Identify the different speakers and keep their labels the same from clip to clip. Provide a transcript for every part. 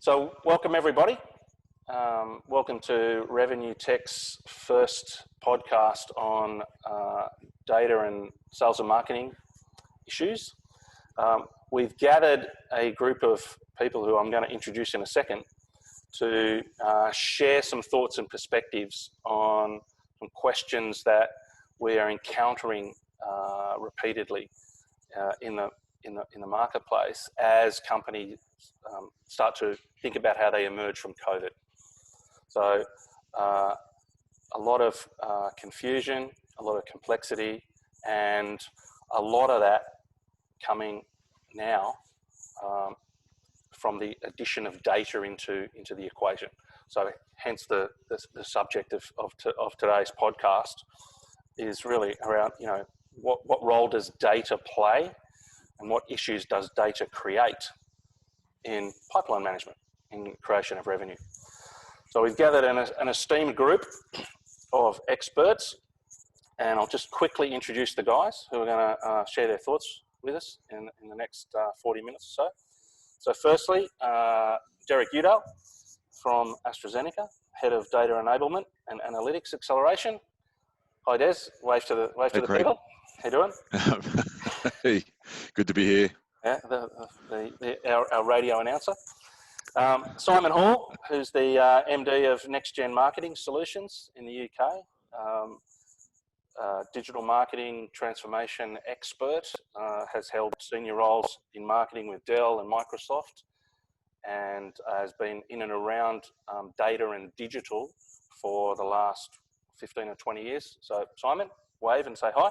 Speaker 1: So welcome everybody. Welcome to RevenueTEK's first podcast on data and sales and marketing issues. We've gathered a group of people who I'm going to introduce in a second to share some thoughts and perspectives on some questions that we are encountering repeatedly in the marketplace as companies start to think about how they emerge from COVID. So a lot of confusion, a lot of complexity, and a lot of that coming now from the addition of data into the equation. So hence the subject of today's podcast is really around, what role does data play and what issues does data create in pipeline management, in creation of revenue. So we've gathered an esteemed group of experts, and I'll just quickly introduce the guys who are going to share their thoughts with us in the next 40 minutes or so. So firstly, Derek Udall from AstraZeneca, Head of Data Enablement and Analytics Acceleration. Hi Des, wave to the people. How you doing?
Speaker 2: Hey, good to be here.
Speaker 1: Yeah, our radio announcer. Simon Hall, who's the MD of Next Gen Marketing Solutions in the UK, digital marketing transformation expert, has held senior roles in marketing with Dell and Microsoft, and has been in and around data and digital for the last 15 or 20 years. So Simon, wave and say hi.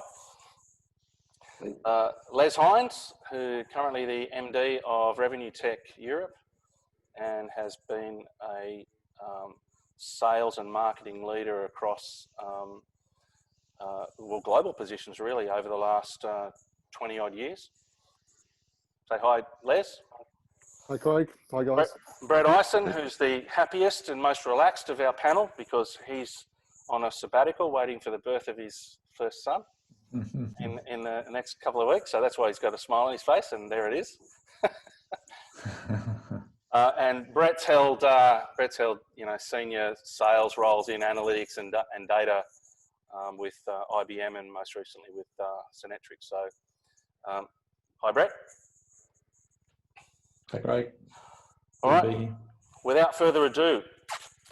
Speaker 1: Les Hines, who currently the MD of RevenueTEK Europe and has been a sales and marketing leader across global positions really over the last 20 odd years. Say hi, Les.
Speaker 3: Hi Craig, hi guys.
Speaker 1: Brad Ison, who's the happiest and most relaxed of our panel because he's on a sabbatical waiting for the birth of his first son. in the next couple of weeks, so that's why he's got a smile on his face, and there it is. And Brett's held senior sales roles in analytics and data with IBM and most recently with Synetrics. So hi Brett.
Speaker 4: Hi Craig.
Speaker 1: All right. Without further ado,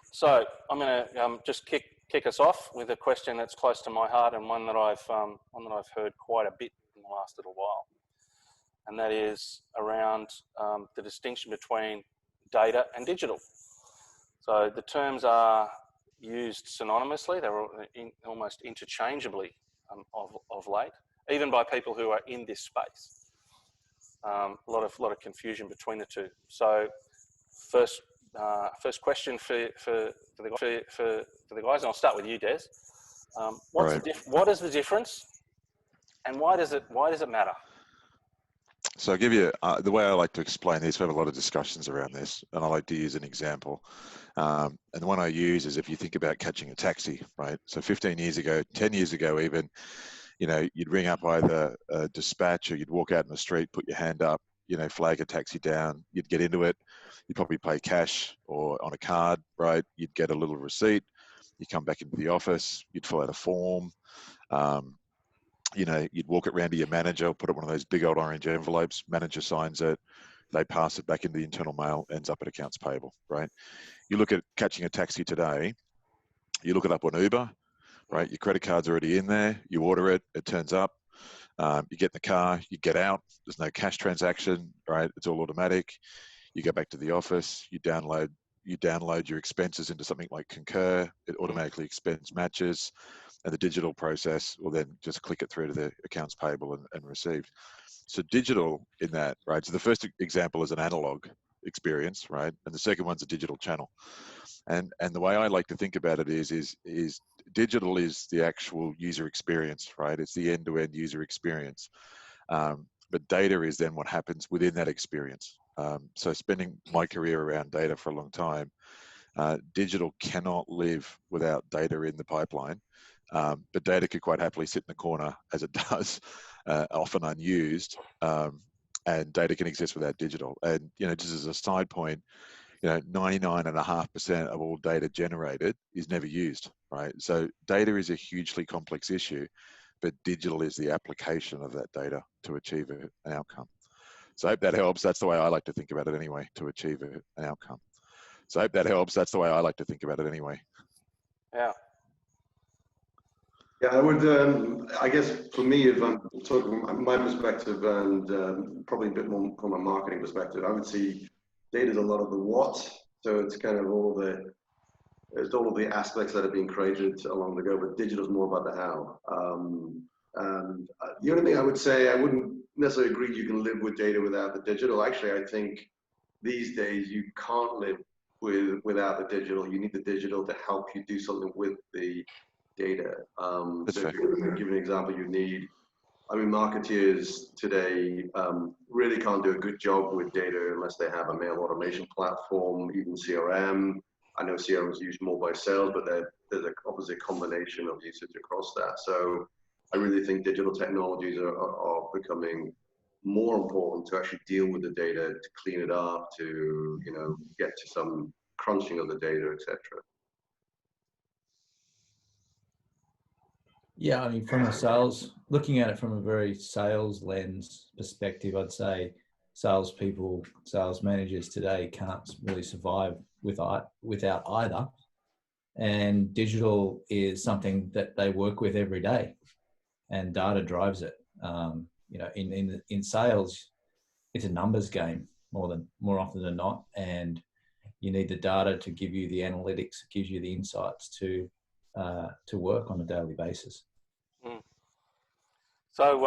Speaker 1: so I'm going to just kick us off with a question that's close to my heart and one that I've heard quite a bit in the last little while, and that is around the distinction between data and digital. So the terms are used synonymously; they're almost interchangeably of late, even by people who are in this space. A lot of confusion between the two. So first question for the guys, and I'll start with you, Des. What is the difference, and why does it matter?
Speaker 2: So I'll give you the way I like to explain this. We have a lot of discussions around this, and I like to use an example. And the one I use is if you think about catching a taxi, right? So 15 years ago, 10 years ago even, you'd ring up either a dispatch or you'd walk out in the street, put your hand up, flag a taxi down, you'd get into it, you'd probably pay cash or on a card, right? You'd get a little receipt, you come back into the office, you'd fill out a form, you'd walk it around to your manager, put it in one of those big old orange envelopes, manager signs it, they pass it back into the internal mail, ends up at accounts payable, right? You look at catching a taxi today, you look it up on Uber, right? Your credit card's already in there, you order it, it turns up, you get in the car, you get out, there's no cash transaction, right? It's all automatic. You go back to the office, you download your expenses into something like Concur, it automatically expense matches, and the digital process will then just click it through to the accounts payable and received. So digital in that, right? So the first example is an analog experience, right? And the second one's a digital channel. And the way I like to think about it is digital is the actual user experience, right? It's the end-to-end user experience. But data is then what happens within that experience. So spending my career around data for a long time, digital cannot live without data in the pipeline. But data could quite happily sit in the corner as it does, often unused, and data can exist without digital. And, just as a side point, 99.5% of all data generated is never used, right? So data is a hugely complex issue, but digital is the application of that data to achieve an outcome. So I hope that helps. That's the way I like to think about it anyway, to achieve an outcome. So I hope that helps. That's the way I like to think about it anyway.
Speaker 1: Yeah.
Speaker 4: Yeah, I would, I guess for me, if I'm talking my perspective and probably a bit more from a marketing perspective, I would see data is a lot of the what. So it's kind of it's all of the aspects that have been created along the go, but digital is more about the how. And the only thing I would say, I wouldn't necessarily agree you can live with data without the digital. Actually, I think these days you can't live without the digital. You need the digital to help you do something with the data. So if you give an example, marketeers today really can't do a good job with data unless they have a mail automation platform, even CRM. I know CRM is used more by sales, but there's obviously a combination of usage across that. So I really think digital technologies are becoming more important to actually deal with the data, to clean it up, to get to some crunching of the data, etc.
Speaker 5: Yeah, I mean, looking at it from a very sales lens perspective, I'd say salespeople, sales managers today can't really survive without either. And digital is something that they work with every day, and data drives it. In sales, it's a numbers game more often than not, and you need the data to give you the analytics, gives you the insights to work on a daily basis.
Speaker 1: Mm. So,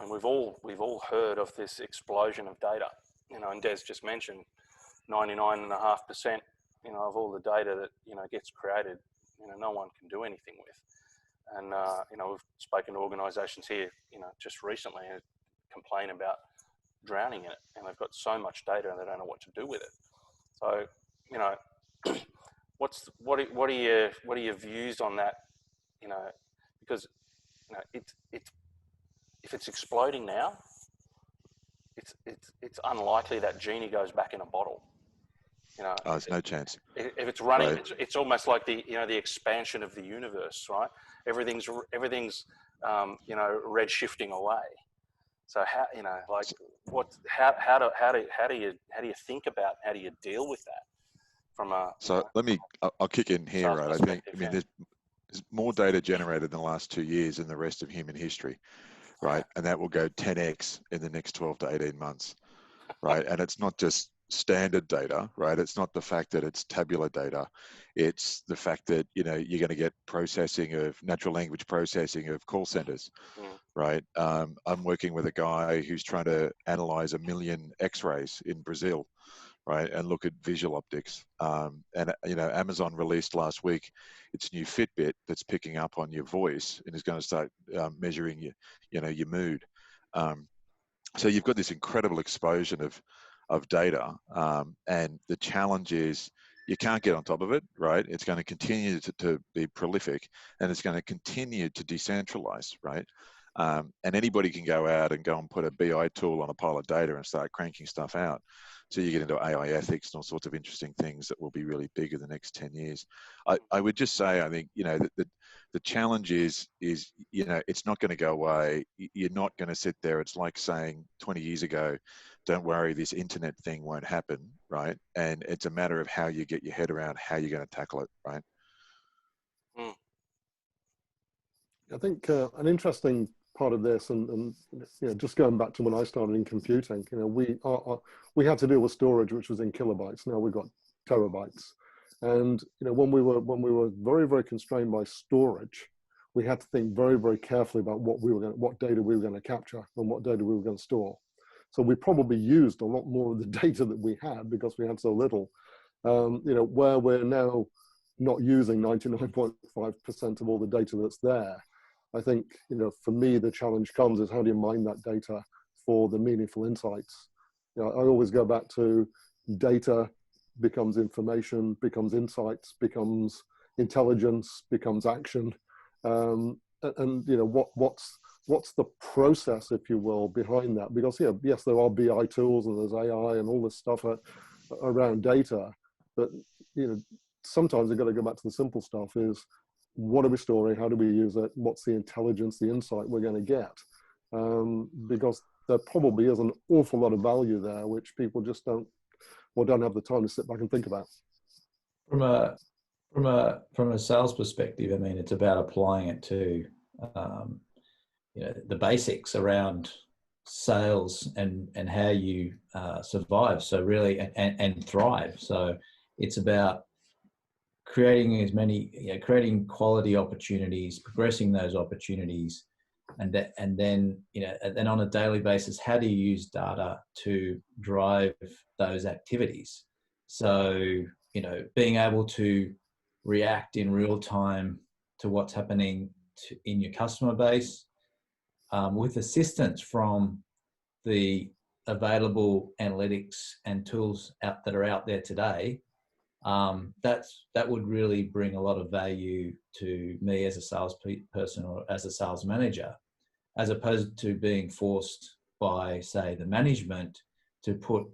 Speaker 1: we've all heard of this explosion of data, and Des just mentioned 99.5%, of all the data that, gets created, no one can do anything with. And, we've spoken to organizations here, just recently who complain about drowning in it, and they've got so much data and they don't know what to do with it. So, what are your views on that? Because if it's exploding now, it's unlikely that genie goes back in a bottle.
Speaker 2: There's no chance.
Speaker 1: If it's running,
Speaker 2: right.
Speaker 1: it's almost like the expansion of the universe, right? Everything's red shifting away. So how do you think about, how do you deal with that from a?
Speaker 2: So I'll kick in here, right? I think there's more data generated in the last 2 years than the rest of human history, right? And that will go 10x in the next 12 to 18 months, right? And it's not just standard data, right? It's not the fact that it's tabular data. It's the fact that, you're going to get processing of natural language processing of call centers, right? I'm working with a guy who's trying to analyze 1 million x-rays in Brazil, right, and look at visual optics. And Amazon released last week its new Fitbit that's picking up on your voice and is going to start measuring your mood. So you've got this incredible explosion of data, and the challenge is you can't get on top of it, right? It's going to continue to be prolific, and it's going to continue to decentralize, right? And anybody can go out and put a BI tool on a pile of data and start cranking stuff out. So you get into AI ethics and all sorts of interesting things that will be really big in the next 10 years. I would just say, I think, the challenge is it's not going to go away. You're not going to sit there. It's like saying 20 years ago, don't worry, this internet thing won't happen, right? And it's a matter of how you get your head around how you're going to tackle it, right?
Speaker 3: I think an interesting part of this, and just going back to when I started in computing, we had to deal with storage, which was in kilobytes. Now we've got terabytes, and when we were very, very constrained by storage, we had to think very, very carefully about what data we were going to capture and what data we were going to store. So we probably used a lot more of the data that we had because we had so little. Where we're now not using 99.5% of all the data that's there. I think, for me, the challenge comes is how do you mine that data for the meaningful insights? I always go back to data becomes information, becomes insights, becomes intelligence, becomes action. What's the process, if you will, behind that? Because, yes, there are BI tools and there's AI and all this stuff. around data. But sometimes we've got to go back to the simple stuff: is what are we storing? How do we use it? What's the intelligence, the insight we're going to get? Because there probably is an awful lot of value there, which people just don't have the time to sit back and think about.
Speaker 5: From a sales perspective, I mean, it's about applying it to the basics around sales and how you survive. So really, and thrive. So it's about creating creating quality opportunities, progressing those opportunities, and then on a daily basis, how do you use data to drive those activities? So being able to react in real time to what's happening in your customer base, with assistance from the available analytics and tools that are out there today. That would really bring a lot of value to me as a salesperson or as a sales manager, as opposed to being forced by, say, the management to put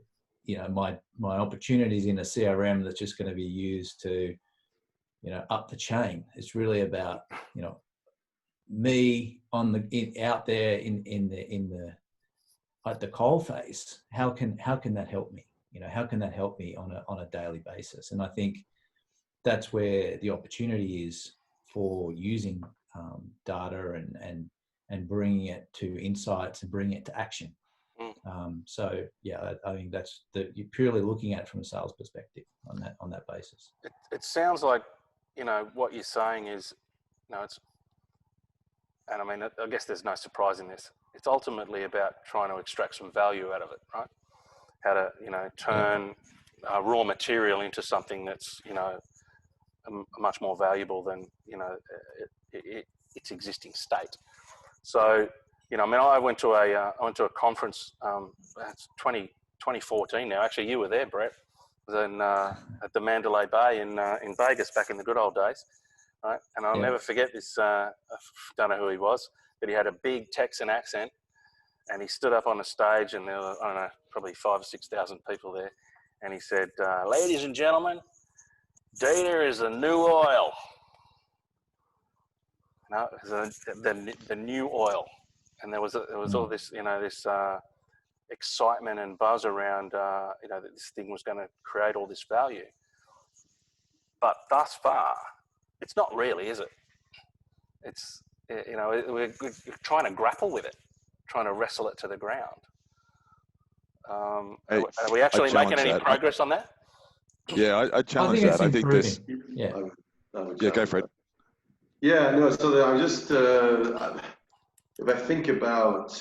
Speaker 5: my opportunities in a CRM that's just going to be used to up the chain. It's really about me out there at the coal face. How can that help me? How can that help me on a daily basis? And I think that's where the opportunity is for using data and bringing it to insights and bringing it to action. So yeah, I think you're purely looking at it from a sales perspective on that basis.
Speaker 1: It sounds like what you're saying is and I mean, I guess there's no surprise in this. It's ultimately about trying to extract some value out of it, right? How to turn raw material into something that's much more valuable than its existing state. So I mean, I went to a conference. That's 2014 now. Actually, you were there, Brett. Then at the Mandalay Bay in Vegas back in the good old days, right? And I'll never forget this. I don't know who he was, but he had a big Texan accent, and he stood up on a stage, and there were, I don't know, probably 5,000 or 6,000 people there, and he said, "Ladies and gentlemen, data is the new oil." No, the new oil, and there was all this this excitement and buzz around that this thing was going to create all this value. But thus far, it's not really, is it? It's we're trying to grapple with it, trying to wrestle it to the ground. Are we actually making any progress on that?
Speaker 2: Yeah, I challenge that. I think this.
Speaker 5: Yeah.
Speaker 2: Go for it.
Speaker 4: Yeah, no. So I'm just if I think about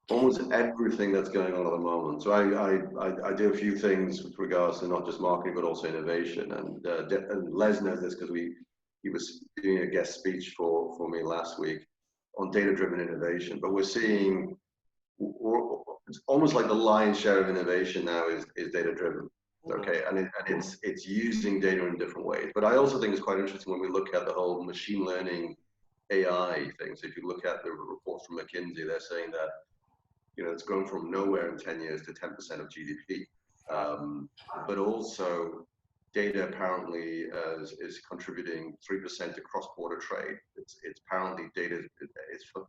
Speaker 4: almost everything that's going on at the moment. So I do a few things with regards to not just marketing but also innovation. And Les knows this because he was doing a guest speech for me last week on data-driven innovation. But we're seeing it's almost like the lion's share of innovation now is data-driven. Okay, and it's using data in different ways. But I also think it's quite interesting when we look at the whole machine learning AI thing. So if you look at the reports from McKinsey, they're saying that it's grown from nowhere in 10 years to 10% of GDP. But also data apparently is contributing 3% to cross-border trade. It's apparently data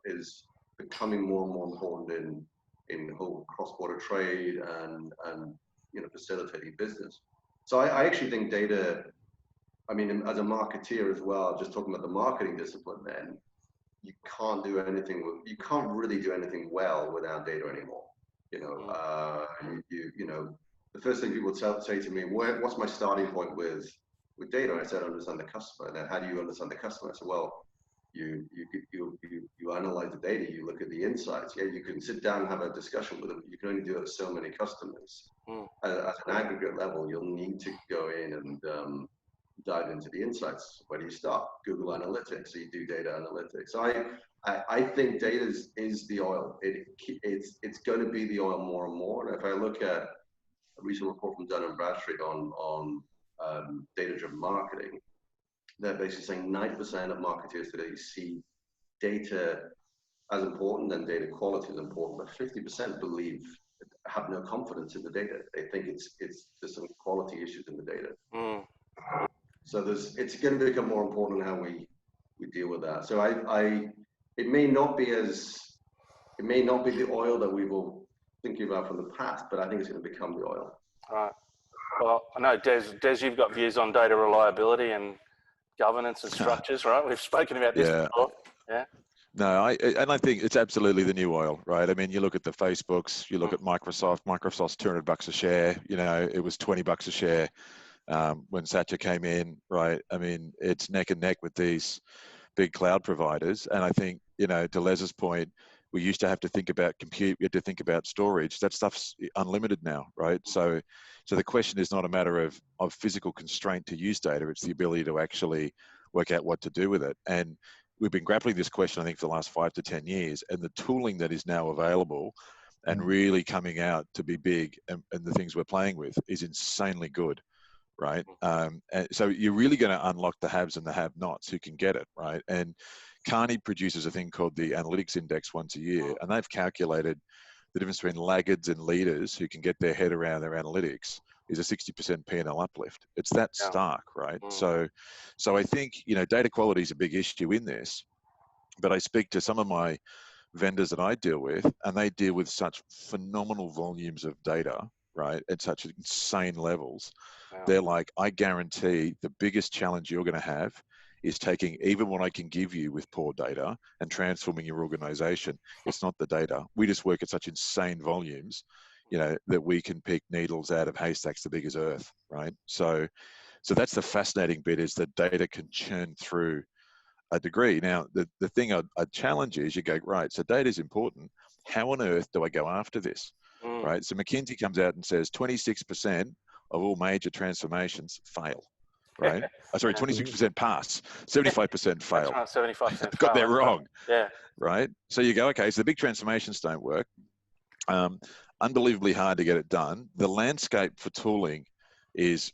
Speaker 4: is becoming more and more important in the whole cross-border trade and facilitating business. So I actually think data, I mean, as a marketeer as well, just talking about the marketing discipline, then you can't really do anything well without data anymore. The first thing people say to me, what's my starting point with data? I said, understand the customer. And then how do you understand the customer? I said, well, you analyze the data, you look at the insights. Yeah, you can sit down and have a discussion with them. You can only do it with so many customers. At an aggregate level, you'll need to go in and dive into the insights. Where do you start? Google Analytics. So you do data analytics. So I think data is the oil. It's going to be the oil more and more. And if I look at a recent report from Dun & Bradstreet on data-driven marketing, they're basically saying 90% of marketers today see data as important and data quality as important, but 50% believe have no confidence in the data. They think there's some quality issues in the data.
Speaker 1: Mm.
Speaker 4: So it's going to become more important how we deal with that. So it may not be the oil that we were thinking about from the past, but I think it's going to become the oil.
Speaker 1: All right. Well, I know, Des, you've got views on data reliability and governance and structures, right? We've spoken about this before. Yeah.
Speaker 2: No, I think it's absolutely the new oil, right? I mean, you look at the Facebooks, you look at Microsoft's $200 a share, you know, it was $20 a share when Satya came in, right? I mean, it's neck and neck with these big cloud providers. And I think, you know, to Les's point, we used to have to think about compute, we had to think about storage. That stuff's unlimited now, right? So the question is not a matter of physical constraint to use data, it's the ability to actually work out what to do with it. And we've been grappling this question, I think, for the last 5 to 10 years, and the tooling that is now available and really coming out to be big and the things we're playing with is insanely good, right? And so you're really going to unlock the haves and the have-nots who can get it, right? And Carney produces a thing called the Analytics Index once a year, and they've calculated the difference between laggards and leaders who can get their head around their analytics is a 60% P&L uplift. It's that stark, right? So I think, you know, data quality is a big issue in this, but I speak to some of my vendors that I deal with, and they deal with such phenomenal volumes of data, right, at such insane levels. They're like, I guarantee the biggest challenge you're going to have is taking even what I can give you with poor data and transforming your organization. It's not the data. We just work at such insane volumes, you know, that we can pick needles out of haystacks the big as earth, right? So that's the fascinating bit, is that data can churn through a degree. Now, the thing I'd challenge is you go, right, so data is important. How on earth do I go after this, right? So McKinsey comes out and says 26% of all major transformations fail, right? Sorry, 26% pass, 75% fail.
Speaker 1: That's right, 75%
Speaker 2: Got that wrong.
Speaker 1: Yeah.
Speaker 2: Right? So you go, okay, so the big transformations don't work. Unbelievably hard to get it done. The landscape for tooling is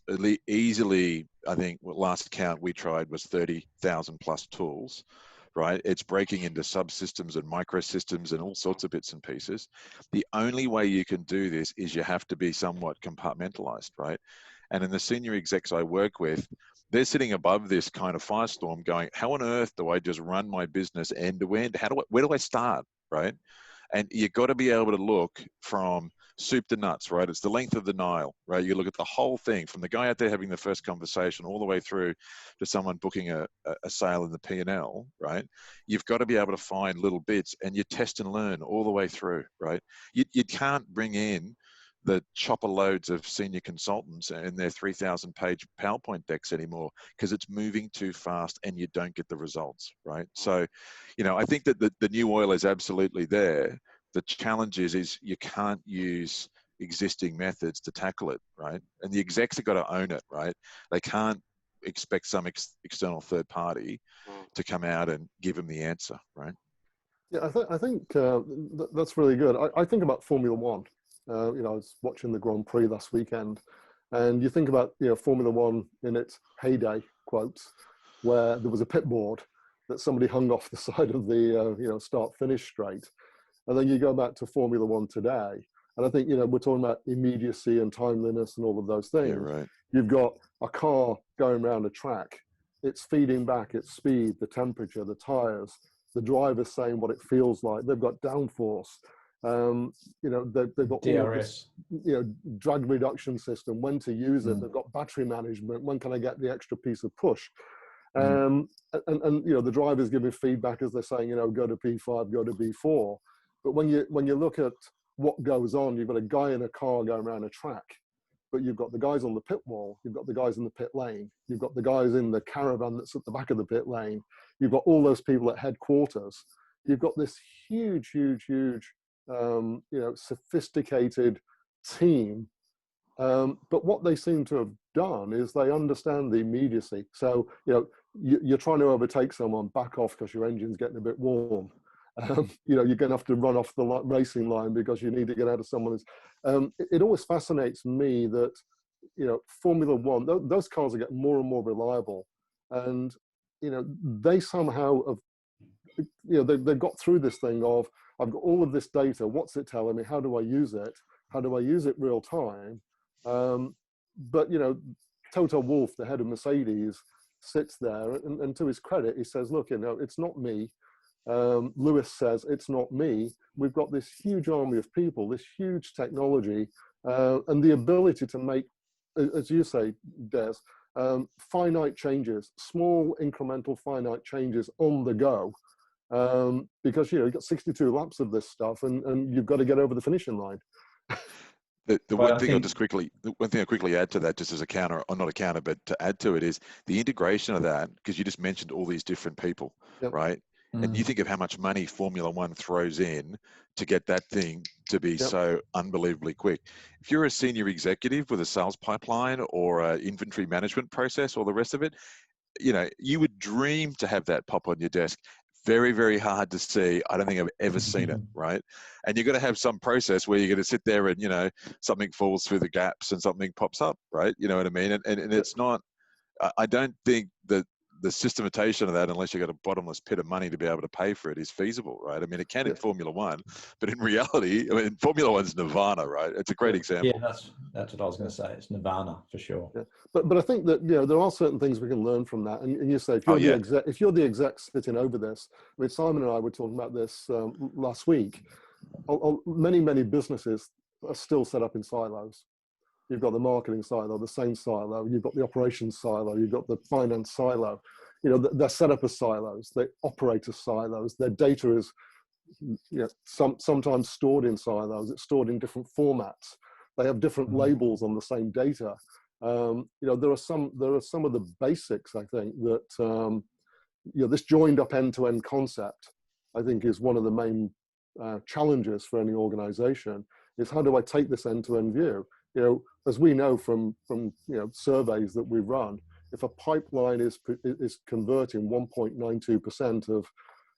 Speaker 2: easily, I think, last count we tried was 30,000 plus tools, right? It's breaking into subsystems and microsystems and all sorts of bits and pieces. The only way you can do this is you have to be somewhat compartmentalized, right? And in the senior execs I work with, they're sitting above this kind of firestorm going, how on earth do I just run my business end to end? Where do I start, right? And you've got to be able to look from soup to nuts, right? It's the length of the Nile, right? You look at the whole thing, from the guy out there having the first conversation all the way through to someone booking a sale in the P&L, right? You've got to be able to find little bits, and you test and learn all the way through, right? You can't bring in the chopper loads of senior consultants and their 3,000 page PowerPoint decks anymore, because it's moving too fast and you don't get the results, right? So, you know, I think that the new oil is absolutely there. The challenge is you can't use existing methods to tackle it, right? And the execs have got to own it, right? They can't expect some external third party to come out and give them the answer, right?
Speaker 3: Yeah, I think that's really good. I think about Formula One. You know, I was watching the Grand Prix last weekend, and you think about, you know, Formula One in its heyday, quotes, where there was a pit board that somebody hung off the side of the you know, start-finish straight, and then you go back to Formula One today, and I think, you know, we're talking about immediacy and timeliness and all of those things.
Speaker 2: Yeah, right.
Speaker 3: You've got a car going around a track, it's feeding back its speed, the temperature, the tires, the driver's saying what it feels like. They've got downforce. You know, they've got all of this, you know, drag reduction system, when to use it. They've got battery management. When can I get the extra piece of push? And you know, the driver's giving feedback as they're saying, you know, go to P5, go to B4. But when you look at what goes on, you've got a guy in a car going around a track, but you've got the guys on the pit wall, you've got the guys in the pit lane, you've got the guys in the caravan that's at the back of the pit lane, you've got all those people at headquarters. You've got this huge, you know, sophisticated team. But what they seem to have done is they understand the immediacy. So, you know, you're trying to overtake someone, back off because your engine's getting a bit warm. You know, you're going to have to run off the racing line because you need to get out of someone's. It always fascinates me that, you know, Formula One, those cars are getting more and more reliable. And, you know, they somehow have, you know, they've got through this thing of, I've got all of this data, what's it telling me, how do I use it? How do I use it real time? But, you know, Toto Wolff, the head of Mercedes, sits there, and to his credit, he says, look, you know, it's not me. Lewis says, it's not me. We've got this huge army of people, this huge technology, and the ability to make, as you say, Des, finite changes, small incremental finite changes on the go. Because, you know, you've got 62 laps of this stuff, and you've got to get over the finishing line.
Speaker 2: The one thing I quickly add to that, just as a counter, or not a counter, but to add to it, is the integration of that, because you just mentioned all these different people,
Speaker 3: Yep.
Speaker 2: right? And you think of how much money Formula One throws in to get that thing to be so unbelievably quick. If you're a senior executive with a sales pipeline or an inventory management process or the rest of it, you know, you would dream to have that pop on your desk. Very, very hard to see. I don't think I've ever seen it, right? And you've got to have some process where you're going to sit there and, you know, something falls through the gaps and something pops up, right? You know what I mean? And it's not, I don't think that the systematization of that, unless you've got a bottomless pit of money to be able to pay for it, is feasible, right? I mean, it can in Formula One, but in reality, I mean, Formula One's nirvana, right? It's a great example.
Speaker 5: Yeah, that's what I was going to say. It's nirvana for sure.
Speaker 3: Yeah. But I think that, you know, there are certain things we can learn from that. And you say, if you're the exec sitting over this, I mean, Simon and I were talking about this last week. Many businesses are still set up in silos. You've got the marketing silo, the sales silo, you've got the operations silo, you've got the finance silo. You know, they're set up as silos, they operate as silos, their data is, you know, sometimes stored in silos, it's stored in different formats. They have different labels on the same data. You know, there are some of the basics, I think, that, you know, this joined up end-to-end concept, I think, is one of the main challenges for any organization, is how do I take this end-to-end view? You know, as we know from you know, surveys that we run, if a pipeline is converting 1.92% of,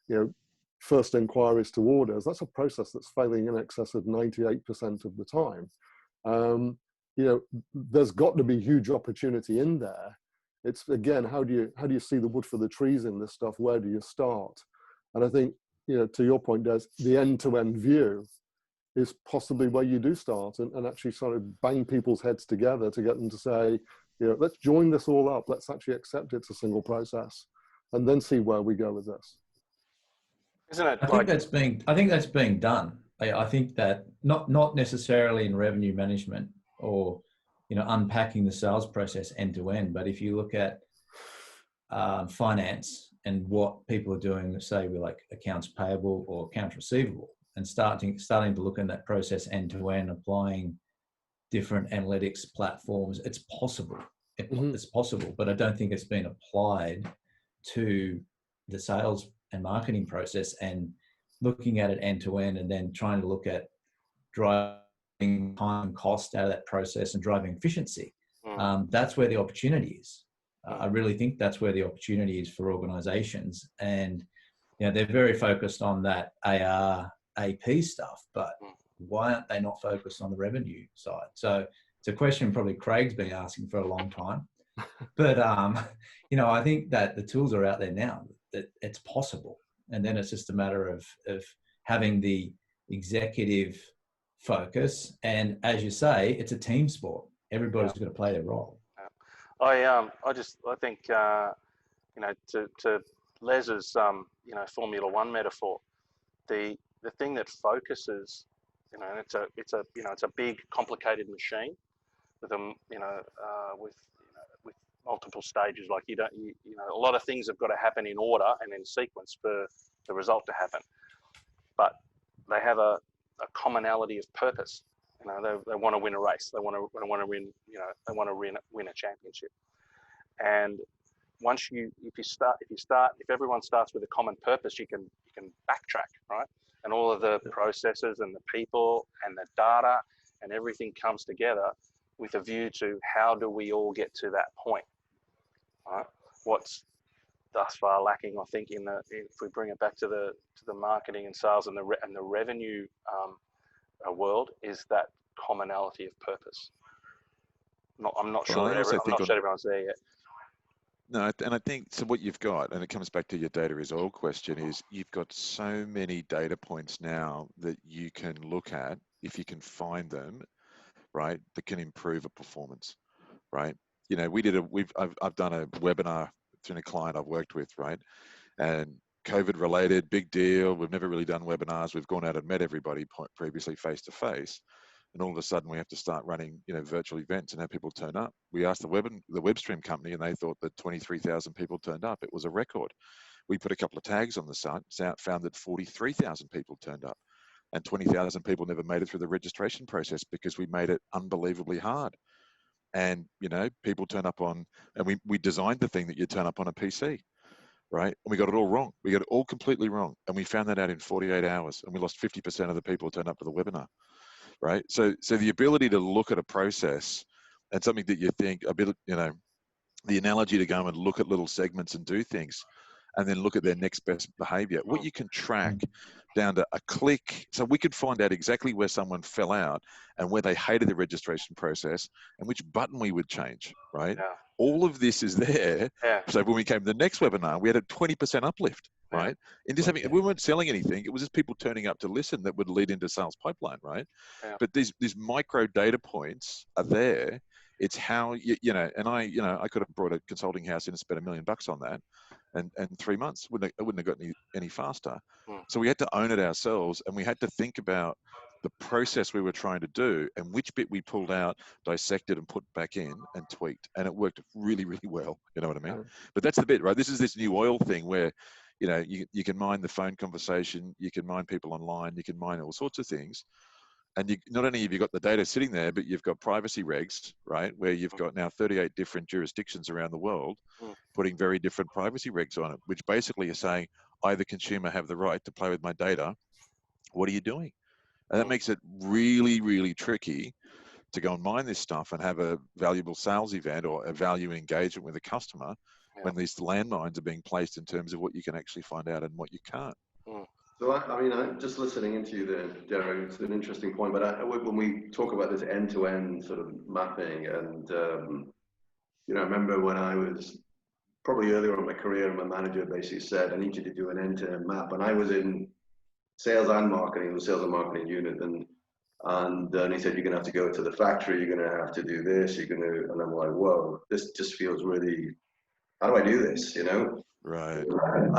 Speaker 3: you know, first inquiries to orders, that's a process that's failing in excess of 98% of the time. You know, there's got to be huge opportunity in there. It's, again, how do you see the wood for the trees in this stuff? Where do you start? And I think, you know, to your point, Des, the end-to-end view is possibly where you do start, and actually sort of bang people's heads together to get them to say, you know, let's join this all up. Let's actually accept it's a single process, and then see where we go with this.
Speaker 1: Isn't it?
Speaker 5: I think that's being done. I think that not necessarily in revenue management or, you know, unpacking the sales process end to end, but if you look at finance and what people are doing, say with like accounts payable or accounts receivable, and starting to look at that process end to end, applying different analytics platforms, it's possible. It's possible, but I don't think it's been applied to the sales and marketing process and looking at it end to end, and then trying to look at driving time and cost out of that process and driving efficiency. That's where the opportunity is. I really think that's where the opportunity is for organizations. And, you know, they're very focused on that AR, AP stuff, but why aren't they not focused on the revenue side? So it's a question probably Craig's been asking for a long time. But, you know, I think that the tools are out there now, that it's possible. And then it's just a matter of having the executive focus. And as you say, it's a team sport. Everybody's got to play their role.
Speaker 1: I think, you know, to Les's, you know, Formula One metaphor, the thing that focuses, you know, and it's a big, complicated machine with them, you know, with multiple stages. Like you know, a lot of things have got to happen in order and in sequence for the result to happen. But they have a commonality of purpose. You know, they want to win a race. They want to win. You know, they want to win a championship. And once if everyone starts with a common purpose, you can backtrack, right? And all of the processes and the people and the data and everything comes together with a view to how do we all get to that point, right? What's thus far lacking, I think, if we bring it back to the marketing and sales and the revenue world, is that commonality of purpose. I'm not sure everyone's there yet.
Speaker 2: No, and I think, so what you've got, and it comes back to your data is all question, is you've got so many data points now that you can look at if you can find them, right, that can improve a performance, right? You know, I've done a webinar to a client I've worked with, right? And COVID related, big deal. We've never really done webinars. We've gone out and met everybody previously face to face. And all of a sudden we have to start running, you know, virtual events and have people turn up. We asked the web stream company and they thought that 23,000 people turned up. It was a record. We put a couple of tags on the site, found that 43,000 people turned up and 20,000 people never made it through the registration process because we made it unbelievably hard. And, you know, people turn up on, and we designed the thing that you turn up on a PC, right? And we got it all wrong. We got it all completely wrong. And we found that out in 48 hours and we lost 50% of the people who turned up to the webinar. Right. So the ability to look at a process and something that you think a bit, you know, the analogy to go and look at little segments and do things and then look at their next best behavior, what you can track down to a click. So we could find out exactly where someone fell out and where they hated the registration process and which button we would change, right?
Speaker 1: Yeah.
Speaker 2: All of this is there.
Speaker 1: Yeah.
Speaker 2: So when we came to the next webinar, we had a 20% uplift, right? And just having, we weren't selling anything. It was just people turning up to listen that would lead into sales pipeline, right?
Speaker 1: Yeah.
Speaker 2: But these micro data points are there. It's how, you know, and I could have brought a consulting house in and spent $1 million on that. And 3 months, it wouldn't have gotten any faster. So we had to own it ourselves and we had to think about the process we were trying to do and which bit we pulled out, dissected and put back in and tweaked. And it worked really, really well. You know what I mean? But that's the bit, right? This is this new oil thing where, you know, you can mine the phone conversation, you can mine people online, you can mine all sorts of things. And you, not only have you got the data sitting there, but you've got privacy regs, right? Where you've got now 38 different jurisdictions around the world putting very different privacy regs on it, which basically are saying, I, the consumer, have the right to play with my data. What are you doing? And that makes it really, really tricky to go and mine this stuff and have a valuable sales event or a value engagement with a customer when these landmines are being placed in terms of what you can actually find out and what you can't.
Speaker 4: So I mean, I'm just listening into you there, Derek. It's an interesting point, but when we talk about this end-to-end sort of mapping, and you know, I remember when I was probably earlier in my career, and my manager basically said, "I need you to do an end-to-end map," and I was in sales and marketing, the sales and marketing unit, and he said, "You're going to have to go to the factory. You're going to have to do this. You're going to," and I'm like, "Whoa, this just feels really. How do I do this? You know?"
Speaker 2: Right.
Speaker 4: And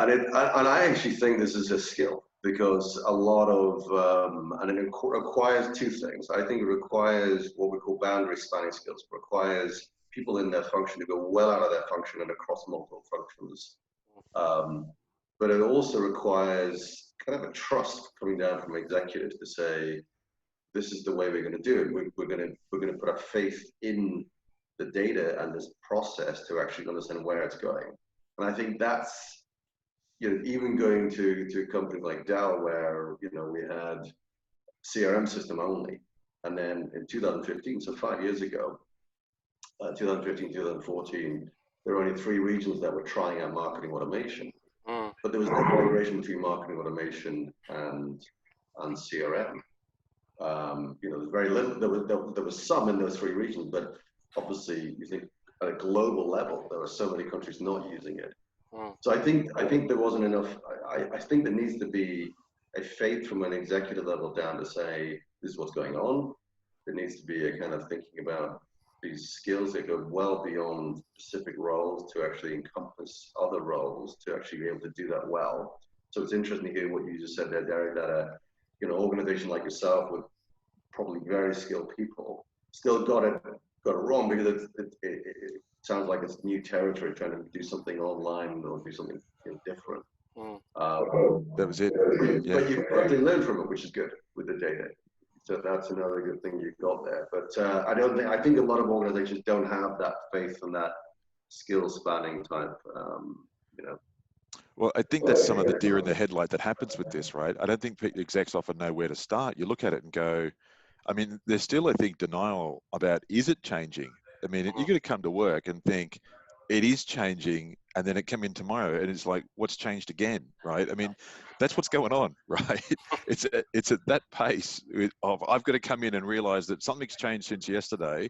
Speaker 4: I actually think this is a skill because a lot of, and it requires two things. I think it requires what we call boundary spanning skills. It requires people in their function to go well out of their function and across multiple functions. But it also requires kind of a trust coming down from executives to say, this is the way we're going to do it. We're going to put our faith in the data and this process to actually understand where it's going. And I think that's, you know, even going to a company like Dell, where, you know, we had CRM system only. And then in 2015, so 5 years ago, 2015, 2014, there were only 3 regions that were trying out marketing automation. But there was no integration between marketing automation and CRM. You know, there's very little, there was some in those 3 regions, but obviously you think at a global level, there are so many countries not using it. So I think there wasn't enough. I think there needs to be a faith from an executive level down to say, this is what's going on. There needs to be a kind of thinking about these skills that go well beyond specific roles to actually encompass other roles to actually be able to do that well. So it's interesting to hear what you just said there, Derek, that you know, organization like yourself with probably very skilled people still got it wrong because it sounds like it's new territory, trying to do something online or do something, you know, different.
Speaker 2: That was it. Yeah.
Speaker 4: But you quickly learn from it, which is good with the data. So that's another good thing you've got there. But I think a lot of organizations don't have that faith and that skill spanning type, you know.
Speaker 2: Well, I think that's some of the deer in the headlight that happens with this, right? I don't think execs often know where to start. You look at it and go, I mean, there's still, I think, denial about, is it changing? I mean, you're going to come to work and think it is changing, and then it come in tomorrow and it's like, what's changed again, right? I mean, that's what's going on, right? It's at that pace of, I've got to come in and realize that something's changed since yesterday.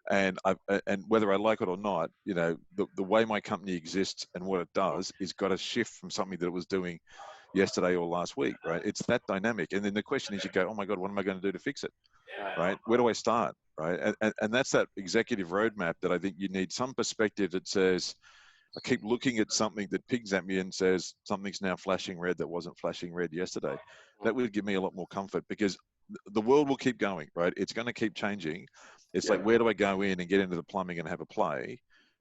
Speaker 2: And whether I like it or not, you know, the way my company exists and what it does is got to shift from something that it was doing yesterday or last week, right? It's that dynamic. And then the question is, you go, oh my God, what am I going to do to fix it, right? Where do I start, right? And that's that executive roadmap that I think you need some perspective that says, I keep looking at something that pings at me and says, something's now flashing red that wasn't flashing red yesterday. That would give me a lot more comfort, because the world will keep going, right? It's going to keep changing. It's like, where do I go in and get into the plumbing and have a play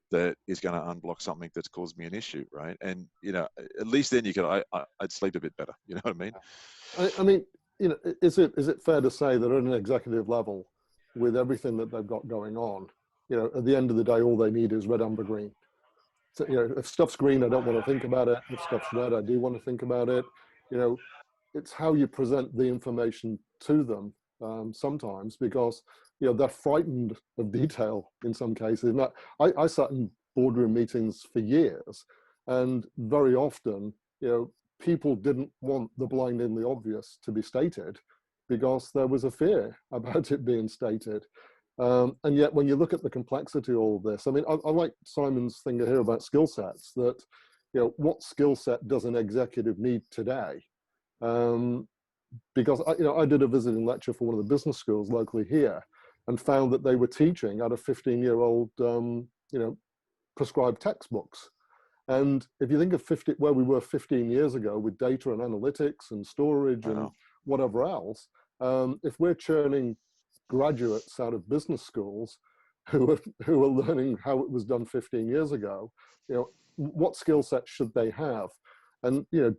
Speaker 2: that is going to unblock something that's caused me an issue, right? And, you know, at least then you could, I'd sleep a bit better. You know what I mean?
Speaker 3: I mean, you know, is it fair to say that at an executive level, with everything that they've got going on, you know, at the end of the day, all they need is red, amber, green. So, you know, if stuff's green, I don't want to think about it. If stuff's red, I do want to think about it. You know, it's how you present the information to them sometimes, because, you know, they're frightened of detail in some cases. Now, I sat in boardroom meetings for years, and very often, you know, people didn't want the blindingly obvious to be stated because there was a fear about it being stated. And yet, when you look at the complexity of all this, I mean, I like Simon's thing here about skill sets, that, you know, what skill set does an executive need today? Because I did a visiting lecture for one of the business schools locally here, and found that they were teaching out of 15-year-old, prescribed textbooks. And if you think of where we were 15 years ago with data and analytics and storage and whatever else, if we're churning graduates out of business schools who are learning how it was done 15 years ago, you know, what skill set should they have? And, you know,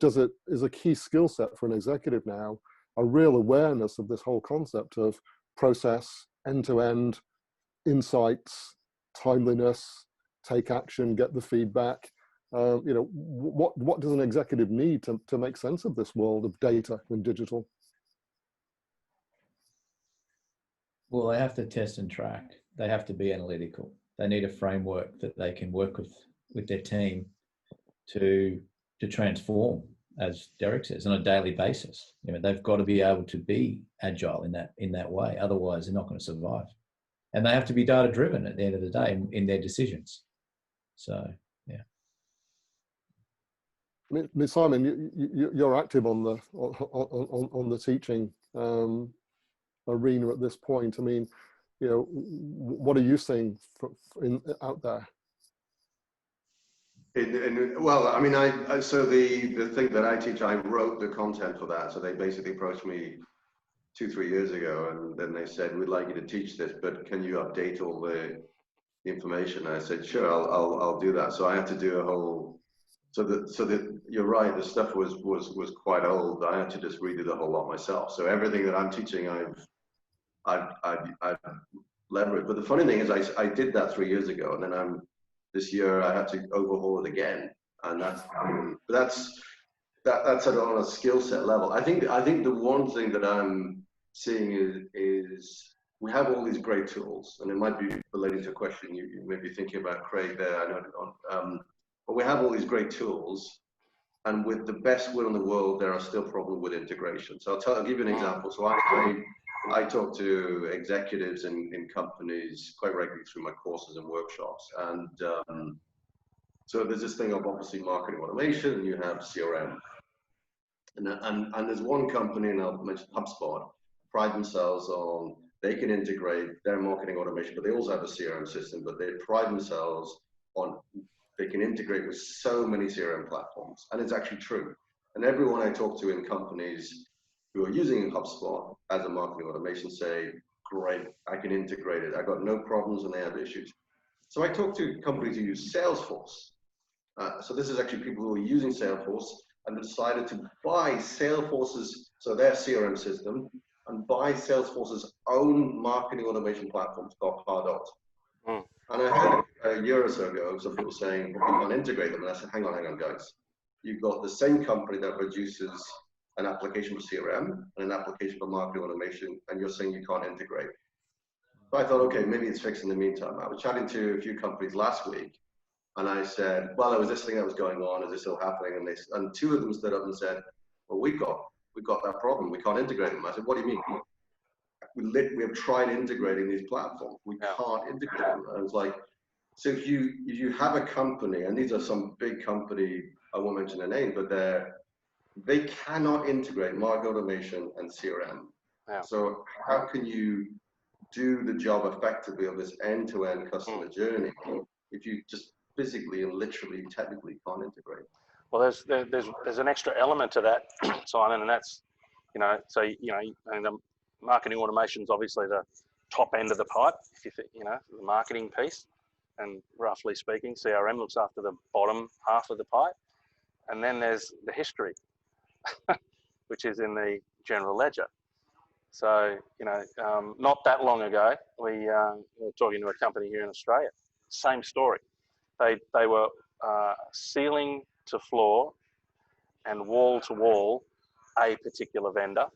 Speaker 3: is a key skill set for an executive now a real awareness of this whole concept of process, end-to-end, insights, timeliness, take action, get the feedback. You know, what does an executive need to make sense of this world of data and digital?
Speaker 5: Well, they have to test and track. They have to be analytical. They need a framework that they can work with their team to transform, as Derek says, on a daily basis. You know, they've got to be able to be agile in that way. Otherwise, they're not going to survive. And they have to be data driven at the end of the day in their decisions. So, yeah.
Speaker 3: I mean, Simon, you're active on the teaching arena at this point. I mean, you know, what are you seeing out there?
Speaker 4: Well, I mean, so the thing that I teach, I wrote the content for that. So they basically approached me 2-3 years ago, and then they said, "We'd like you to teach this, but can you update all the information?" And I said, "Sure, I'll do that." So I had to do a whole. So that you're right, the stuff was quite old. I had to just redo the whole lot myself. So everything that I'm teaching, I've leveraged. But the funny thing is, I did that 3 years ago, and then this year I had to overhaul it again, and that's on a skill set level. I think the one thing that I'm seeing is we have all these great tools, and it might be related to a question you may be thinking about, Craig. There, I know, but we have all these great tools, and with the best will in the world, there are still problems with integration. So I'll give you an example. So I talk to executives in companies quite regularly through my courses and workshops. And so there's this thing of obviously marketing automation, and you have CRM. And there's one company, and I'll mention HubSpot, pride themselves on, they can integrate their marketing automation, but they also have a CRM system, but they pride themselves on, they can integrate with so many CRM platforms. And it's actually true. And everyone I talk to in companies who are using HubSpot as a marketing automation say, "Great, I can integrate it. I got no problems," and they have issues. So I talk to companies who use Salesforce. So this is actually people who are using Salesforce and decided to buy Salesforce's, so their CRM system, and buy Salesforce's own marketing automation platform called Pardot. And I heard a year or so ago some people saying, "Well, we can't integrate them." And I said, hang on, guys. You've got the same company that produces an application for CRM and an application for marketing automation, and you're saying you can't integrate. So I thought, okay, maybe it's fixed in the meantime. I was chatting to a few companies last week, and I said, "Well, there was this thing that was going on. Is this still happening?" And two of them stood up and said, "Well, we've got that problem. We can't integrate them." I said, "What do you mean?" We have tried integrating these platforms. We can't integrate them. And it's like, so if you have a company, and these are some big company, I won't mention their name, but they cannot integrate market automation and CRM.
Speaker 1: Yeah.
Speaker 4: So how can you do the job effectively of this end-to-end customer journey if you just physically and literally technically can't integrate?
Speaker 1: Well, there's an extra element to that, Simon, and that's, so, and the marketing automation is obviously the top end of the pipe, the marketing piece, and roughly speaking, CRM looks after the bottom half of the pipe. And then there's the history, which is in the general ledger. So, not that long ago, we were talking to a company here in Australia, same story. They were ceiling to floor and wall to wall a particular vendor.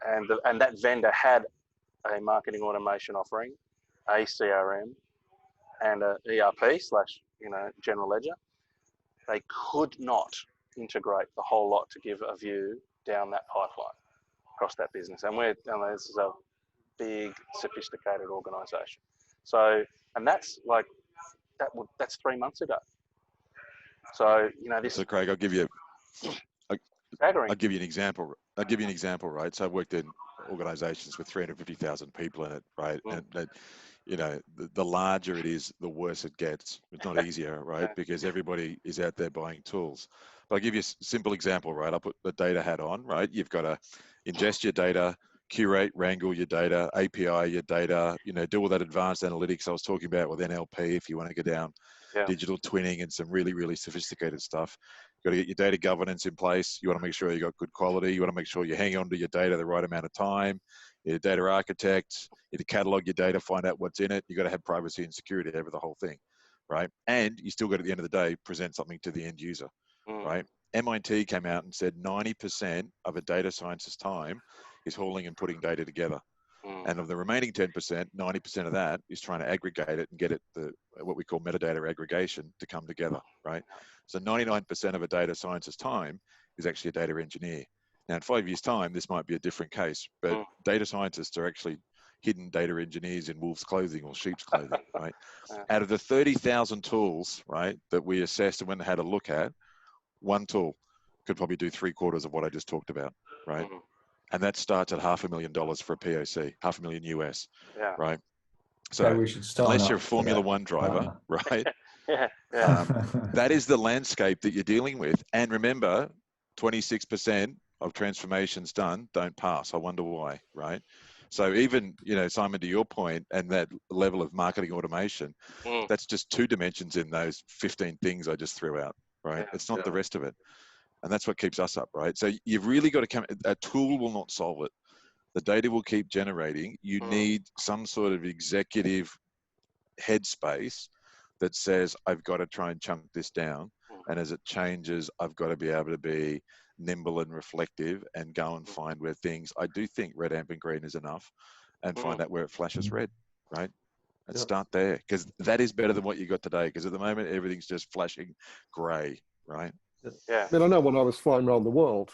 Speaker 1: And that vendor had a marketing automation offering, a CRM, and a ERP / general ledger. They could not integrate the whole lot to give a view down that pipeline across that business. And this is a big, sophisticated organisation. So, and that's like that's 3 months ago. So this.
Speaker 2: So Craig, I'll give you an example. Right? So I've worked in organisations with 350,000 people in it, right? And that, the larger it is, the worse it gets. It's not easier, right? Because everybody is out there buying tools. But I'll give you a simple example, right? I'll put the data hat on, right? You've got to ingest your data, curate, wrangle your data, API your data, do all that advanced analytics I was talking about with NLP if you want to go down digital twinning and some really, really sophisticated stuff. You've got to get your data governance in place. You want to make sure you got good quality. You want to make sure you hang on to your data the right amount of time. You're a data architect. You catalog your data, find out what's in it. You've got to have privacy and security over the whole thing, right? And you still got, at the end of the day, present something to the end user, right? MIT came out and said 90% of a data scientist's time is hauling and putting data together. And of the remaining 10%, 90% of that is trying to aggregate it and get it what we call metadata aggregation to come together, right? So 99% of a data scientist's time is actually a data engineer. Now, in 5 years' time, this might be a different case, but data scientists are actually hidden data engineers in wolf's clothing or sheep's clothing, right? Out of the 30,000 tools, right, that we assessed and went and had a look at, one tool could probably do 3/4 of what I just talked about, right? And that starts at $500,000 for a POC, $500,000 US, right? So
Speaker 5: we should
Speaker 2: unless you're a Formula One driver, right? That is the landscape that you're dealing with. And remember, 26% of transformations done don't pass. I wonder why, right? So even, Simon, to your point, and that level of marketing automation, that's just 2 dimensions in those 15 things I just threw out, right? It's not the rest of it. And that's what keeps us up, right? So you've really got to a tool will not solve it. The data will keep generating. You need some sort of executive headspace that says, I've got to try and chunk this down. And as it changes, I've got to be able to be nimble and reflective and go and find where things, I do think red, amber, and green is enough, and find out where it flashes red, right? And start there, because that is better than what you got today. Because at the moment, everything's just flashing gray, right?
Speaker 3: I mean, I know when I was flying around the world,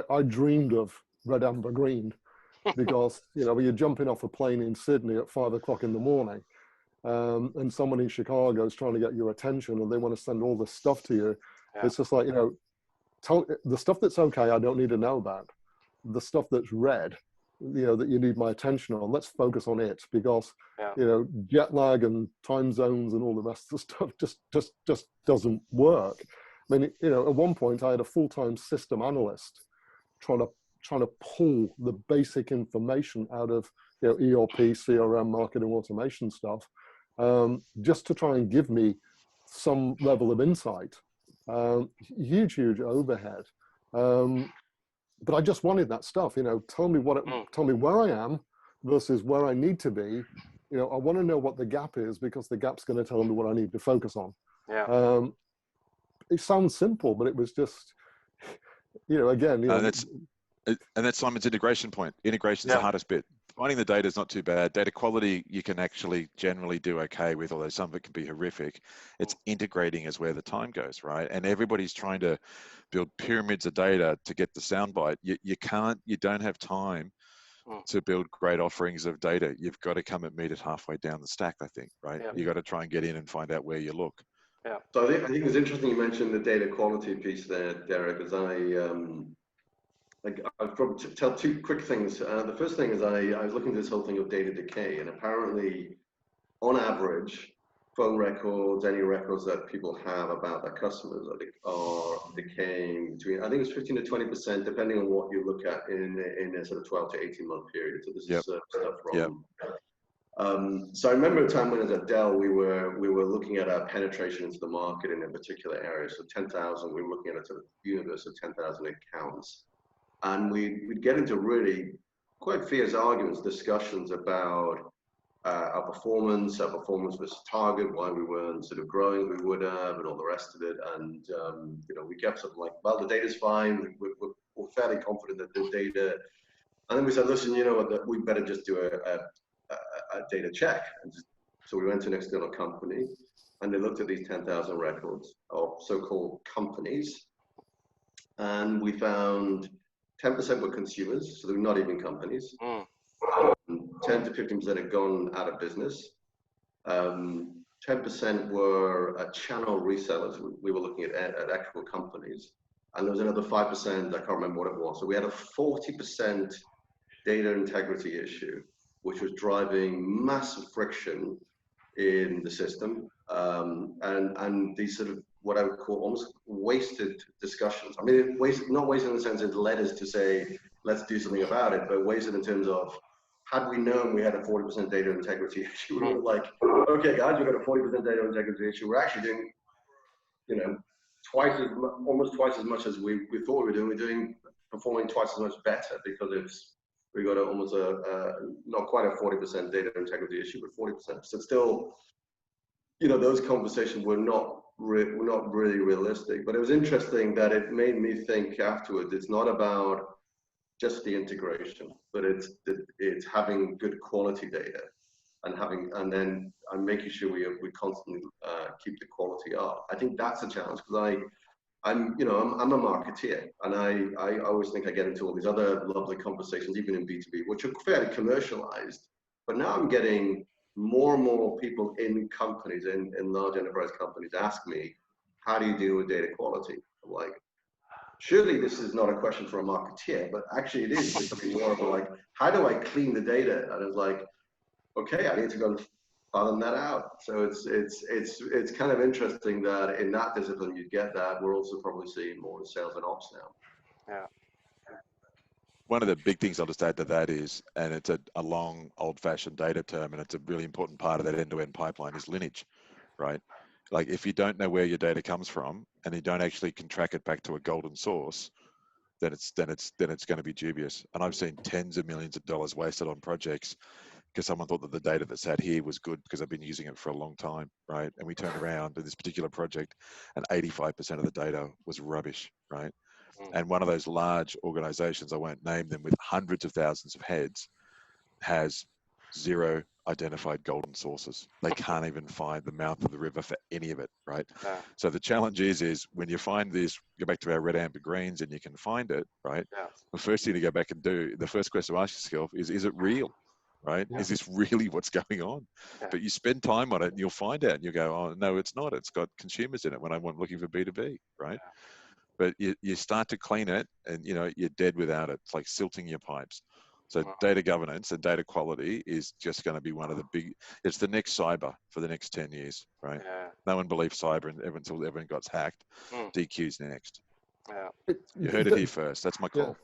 Speaker 3: I dreamed of red, amber, green, because, when you're jumping off a plane in Sydney at 5 o'clock in the morning, and someone in Chicago is trying to get your attention and they want to send all this stuff to you, it's just like, the stuff that's okay, I don't need to know about. The stuff that's red, that you need my attention on, let's focus on it, because, jet lag and time zones and all the rest of the stuff just doesn't work. I mean, at one point I had a full-time system analyst trying to pull the basic information out of ERP, CRM, marketing automation stuff, just to try and give me some level of insight. Huge overhead. But I just wanted that stuff. Tell me where I am versus where I need to be. I want to know what the gap is, because the gap's going to tell me what I need to focus on. It sounds simple, but it was just, again,
Speaker 2: and that's Simon's integration point. Integration is the hardest bit. Finding the data is not too bad. Data quality, you can actually generally do okay with, although some of it can be horrific. It's integrating is where the time goes, right? And everybody's trying to build pyramids of data to get the soundbite. You don't have time to build great offerings of data. You've got to come and meet it halfway down the stack, I think, right? You got to try and get in and find out where you look.
Speaker 1: Yeah.
Speaker 4: So I think it's interesting you mentioned the data quality piece there, Derek, because I'll probably tell two quick things. The first thing is I was looking at this whole thing of data decay, and apparently, on average, phone records, any records that people have about their customers are decaying between, I think it's 15 to 20%, depending on what you look at in a sort of 12 to 18 month period. So this is stuff from. So I remember a time when I was at Dell, we were looking at our penetration into the market in a particular area. So 10,000, we were looking at a sort of universe of 10,000 accounts. And we'd get into really quite fierce arguments, discussions about our performance versus target, why we weren't sort of growing as we would have, and all the rest of it. And we kept sort of like, well, the data's fine. We're fairly confident that the data. And then we said, listen, you know what? We better just do a data check. So we went to an external company, and they looked at these 10,000 records of so-called companies, and we found 10% were consumers, so they're not even companies. 10 to 15% had gone out of business. 10% were channel resellers. We were looking at actual companies. And there was another 5%, I can't remember what it was. So we had a 40% data integrity issue, which was driving massive friction in the system. And these sort of what I would call almost wasted discussions. I mean, not wasted in the sense it led us to say, let's do something about it, but wasted in terms of, had we known we had a 40% data integrity issue, we were like, okay, guys, we've got a 40% data integrity issue. We're actually doing, almost twice as much as we thought we were doing. We're performing twice as much better because we got almost not quite a 40% data integrity issue, but 40%. So still, those conversations were not really realistic. But it was interesting that it made me think afterwards. It's not about just the integration, but it's having good quality data and then making sure we constantly keep the quality up. I think that's a challenge because I'm a marketeer, and I always think I get into all these other lovely conversations, even in B2B, which are fairly commercialized. But now I'm getting more and more people in companies, in large enterprise companies, ask me, how do you deal with data quality? I'm like, surely this is not a question for a marketeer, but actually it is becoming more of a like, how do I clean the data? And it's like, okay, I need to go and fathom that out. So it's kind of interesting that in that discipline you get that. We're also probably seeing more in sales and ops now.
Speaker 1: Yeah.
Speaker 2: One of the big things I'll just add to that is, and it's a long old-fashioned data term, and it's a really important part of that end-to-end pipeline, is lineage, right? Like if you don't know where your data comes from and you don't actually can track it back to a golden source, then it's going to be dubious. And I've seen tens of millions of dollars wasted on projects because someone thought that the data that sat here was good because I've been using it for a long time, right? And we turned around to this particular project and 85% of the data was rubbish, right? And one of those large organizations, I won't name them, with hundreds of thousands of heads, has 0 identified golden sources. They can't even find the mouth of the river for any of it, right?
Speaker 1: Yeah.
Speaker 2: So the challenge is when you find this, go back to our red, amber, greens, and you can find it, right?
Speaker 1: Yeah.
Speaker 2: The first thing to go back and do, the first question to ask yourself is it real? Right?
Speaker 3: Yeah.
Speaker 2: Is this really what's going on?
Speaker 1: Yeah.
Speaker 2: But you spend time on it and you'll find out and you go, oh, no, it's not. It's got consumers in it when I'm looking for B2B, right?
Speaker 1: Yeah.
Speaker 2: But you start to clean it and, you're dead without it. It's like silting your pipes. So data governance and data quality is just going to be one of the it's the next cyber for the next 10 years, right?
Speaker 1: Yeah.
Speaker 2: No one believed cyber until everyone got hacked. DQ's next.
Speaker 1: Yeah.
Speaker 2: You heard it here first. That's my call.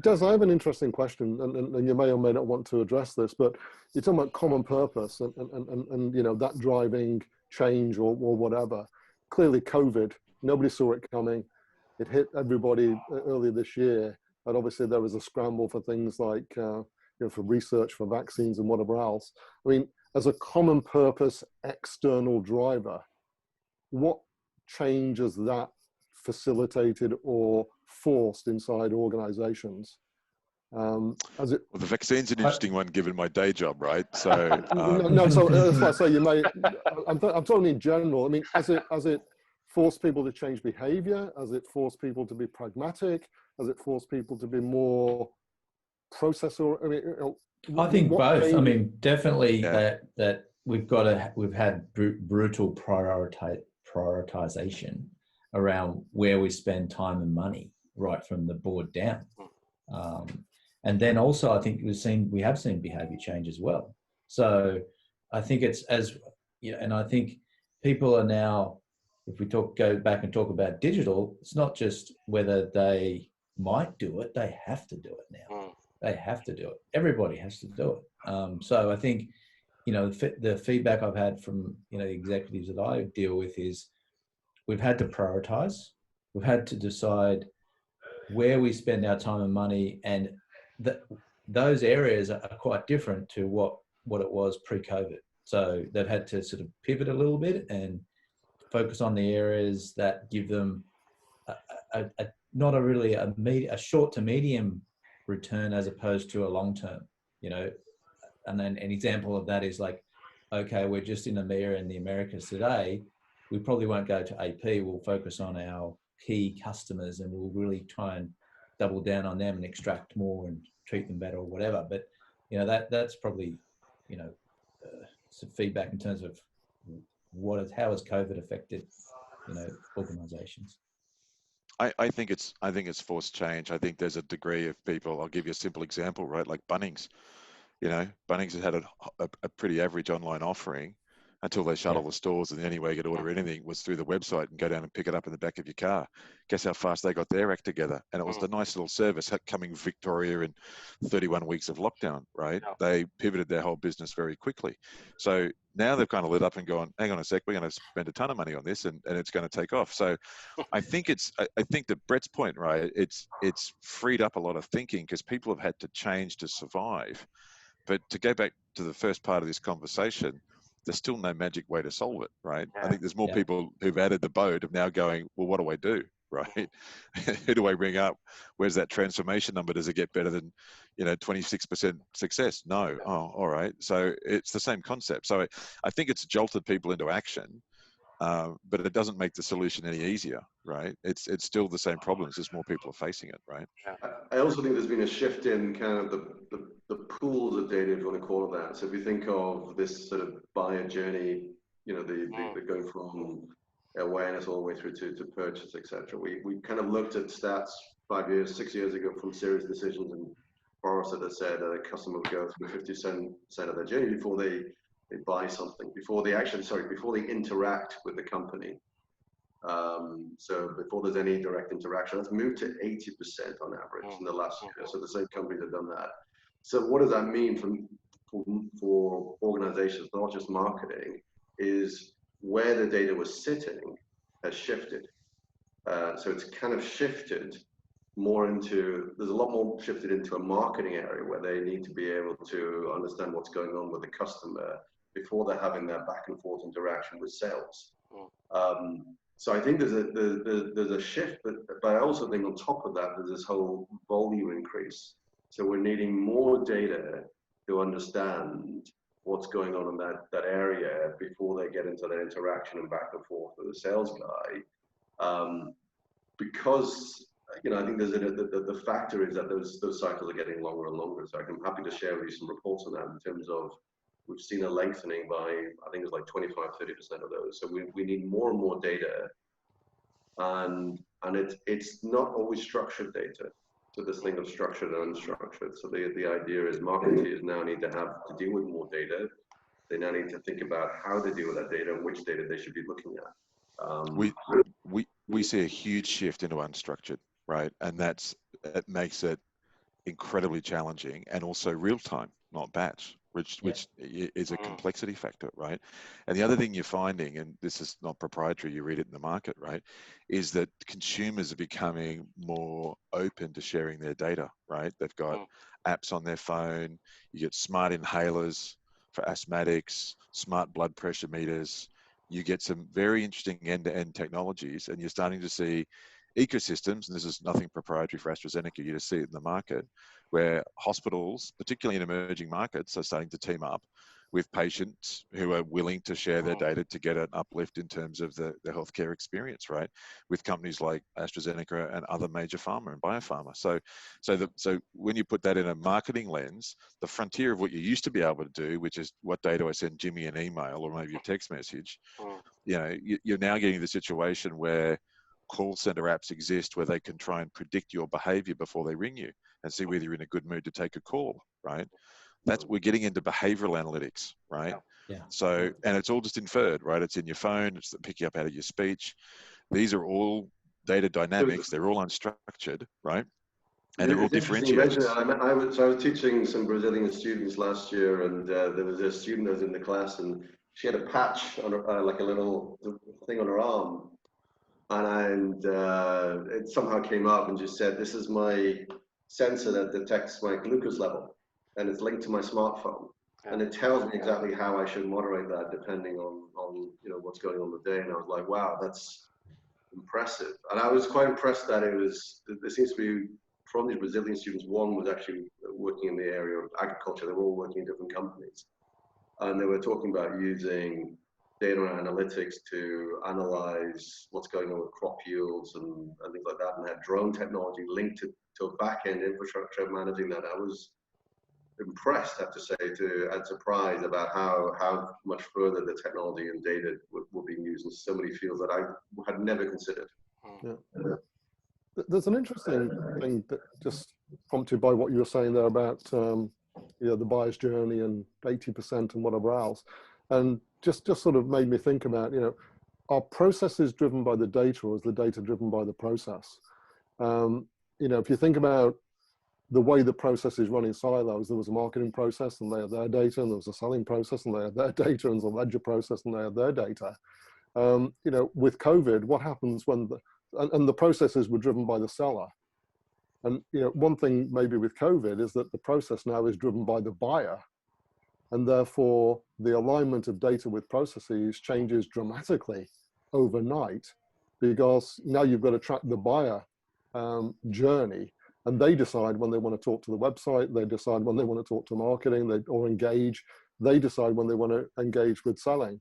Speaker 3: Des, I have an interesting question, and you may or may not want to address this, but you're talking about common purpose and that driving change or whatever. Clearly, COVID, nobody saw it coming. It hit everybody earlier this year, and obviously there was a scramble for things like for research for vaccines and whatever else. I mean, as a common purpose external driver, what change has that facilitated or forced inside organizations?
Speaker 2: Well, the vaccine's an interesting one given my day job, right? So
Speaker 3: so that's why I say you may. I'm talking in general. I mean, has it forced people to change behavior? Has it forced people to be pragmatic? Has it forced people to be more processor? I mean,
Speaker 5: I think both.
Speaker 3: changes?
Speaker 5: I mean, definitely that we've had brutal prioritization around where we spend time and money, right from the board down. And then also, I think we have seen behavior change as well. So I think it's and I think people are now, if we go back and talk about digital, it's not just whether they might do it, they have to do it now. They have to do it. Everybody has to do it. So I think, the feedback I've had from, the executives that I deal with is we've had to prioritize. We've had to decide where we spend our time and money, and those areas are quite different to what it was pre-COVID. So they've had to sort of pivot a little bit and focus on the areas that give them not a short to medium return as opposed to a long term, And then an example of that is like, okay, we're just in EMEA in the Americas today. We probably won't go to AP. We'll focus on our key customers and we'll really try and double down on them and extract more and treat them better or whatever. But, that's probably, some feedback in terms of how has COVID affected, organizations.
Speaker 2: I think it's forced change. I think there's a degree of people. I'll give you a simple example, right? Like Bunnings. Bunnings has had a pretty average online offering until they shut all the stores, and the only way you could order anything was through the website and go down and pick it up in the back of your car. Guess how fast they got their act together? And it was the nice little service coming Victoria in 31 weeks of lockdown, right? They pivoted their whole business very quickly. So now they've kind of lit up and gone, hang on a sec, we're going to spend a ton of money on this and it's going to take off. So I think that Brett's point, right? It's freed up a lot of thinking because people have had to change to survive. But to go back to the first part of this conversation, there's still no magic way to solve it, right? Yeah. I think there's more people who've added the boat of now going, well, what do I do, right? Who do I bring up? Where's that transformation number? Does it get better than, 26% success? No. Oh, all right. So it's the same concept. So I think it's jolted people into action, but it doesn't make the solution any easier, right? It's still the same problems, just more people are facing it, right?
Speaker 4: I also think there's been a shift in kind of the pools of data, if you want to call it that. So if you think of this sort of buyer journey, the going from awareness all the way through to purchase, etc. We kind of looked at stats 5 years, 6 years ago from serious decisions, and Forrester that said that a customer would go through 50% of their journey before they buy something, before they interact with the company. So before there's any direct interaction, that's moved to 80% on average in the last year. So the same companies have done that. So what does that mean for organizations, not just marketing, is where the data was sitting has shifted. So it's kind of shifted more into, there's a lot more shifted into a marketing area where they need to be able to understand what's going on with the customer before they're having that back and forth interaction with sales. So I think there's a shift, but I also think on top of that, there's this whole volume increase. So we're needing more data to understand what's going on in that area before they get into that interaction and back and forth with the sales guy. Because, I think there's the factor is that those cycles are getting longer and longer. So I'm happy to share with you some reports on that in terms of, we've seen a lengthening by, I think it's like 25-30% of those. So we need more and more data, and it's not always structured data. So this thing of structured and unstructured. So the idea is marketeers now need to have to deal with more data. They now need to think about how to deal with that data and which data they should be looking at.
Speaker 2: We see a huge shift into unstructured, right? And it makes it incredibly challenging, and also real time, not batch, which is a complexity factor, right? And the other thing you're finding, and this is not proprietary, you read it in the market, right, is that consumers are becoming more open to sharing their data, right? They've got apps on their phone. You get smart inhalers for asthmatics, smart blood pressure meters. You get some very interesting end-to-end technologies, and you're starting to see ecosystems, and this is nothing proprietary for AstraZeneca, you just see it in the market, where hospitals, particularly in emerging markets, are starting to team up with patients who are willing to share their data to get an uplift in terms of the healthcare experience, right? With companies like AstraZeneca and other major pharma and biopharma. So when you put that in a marketing lens, the frontier of what you used to be able to do, which is what day do I send Jimmy an email or maybe a text message, you're now getting the situation where call center apps exist where they can try and predict your behavior before they ring you and see whether you're in a good mood to take a call, right? We're getting into behavioral analytics, right?
Speaker 5: Yeah.
Speaker 2: So, and it's all just inferred, right? It's in your phone, it's picking up out of your speech. These are all data dynamics. They're all unstructured, right? And they're all differentiated.
Speaker 4: I was teaching some Brazilian students last year, and there was a student that was in the class, and she had a patch on her, like a little thing on her arm, and it somehow came up and just said, "This is my sensor that detects my glucose level, and it's linked to my smartphone, and it tells me exactly how I should moderate that depending on what's going on the day." And I was like, "Wow, that's impressive." And I was quite impressed that there seems to be, from these Brazilian students, one was actually working in the area of agriculture. They were all working in different companies, and they were talking about using data analytics to analyze what's going on with crop yields and things like that, and had drone technology linked to a back-end infrastructure managing that. I was impressed, I have to say, and surprised about how much further the technology and data were being used in so many fields that I had never considered.
Speaker 3: Yeah. There's an interesting thing that just prompted by what you were saying there about the buyer's journey and 80% and whatever else, and just sort of made me think about, are processes driven by the data, or is the data driven by the process? If you think about the way the process is run in silos, there was a marketing process and they had their data, and there was a selling process and they had their data, and there was a ledger process and they had their data. With COVID, what happens when the processes were driven by the seller? And one thing maybe with COVID is that the process now is driven by the buyer, and therefore the alignment of data with processes changes dramatically overnight, because now you've got to track the buyer journey, and they decide when they want to talk to the website, they decide when they want to talk to marketing, or engage, they decide when they want to engage with selling.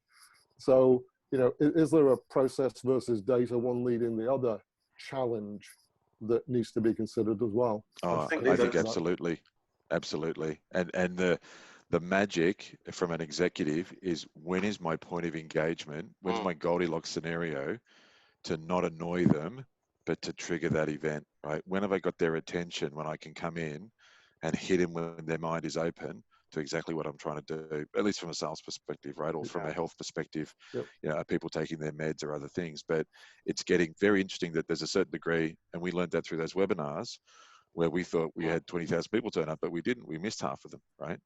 Speaker 3: So, is there a process versus data, one leading the other, challenge that needs to be considered as well?
Speaker 2: Oh, I think absolutely. And the magic from an executive is, when is my point of engagement? When's my Goldilocks scenario to not annoy them, but to trigger that event, right? When have I got their attention, when I can come in and hit them when their mind is open to exactly what I'm trying to do, at least from a sales perspective, right? Or from a health perspective, are people taking their meds or other things? But it's getting very interesting that there's a certain degree, and we learned that through those webinars, where we thought we had 20,000 people turn up, but we didn't. We missed half of them, right?